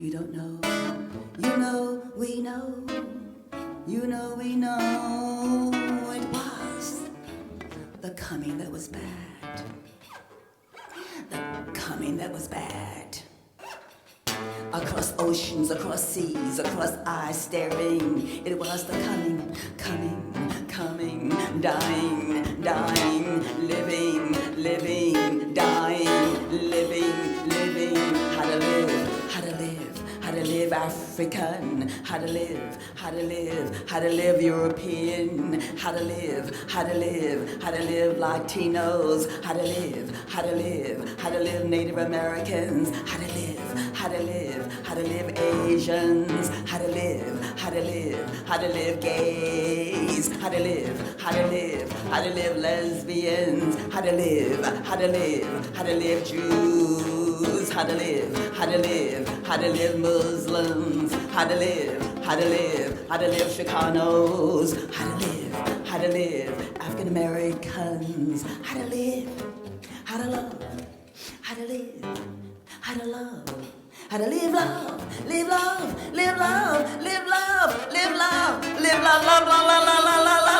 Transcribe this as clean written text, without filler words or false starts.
You don't know, you know, we know, you know, we know it was the coming that was bad, the coming that was bad. Across oceans, across seas, across eyes staring, it was the coming, dying, living, dying, living, how to live, African, how to live, European, how to live, Latinos, how to live, Native Americans, how to live, Asians, how to live, gays, how to live, lesbians, how to live, Jews, how to live, Muslims, how to live, Chicanos, how to live, African Americans, how to live, how to love, how to live, how to love, how to live love, love, love, love, love, love, love, love, love, love, love, love, love, love.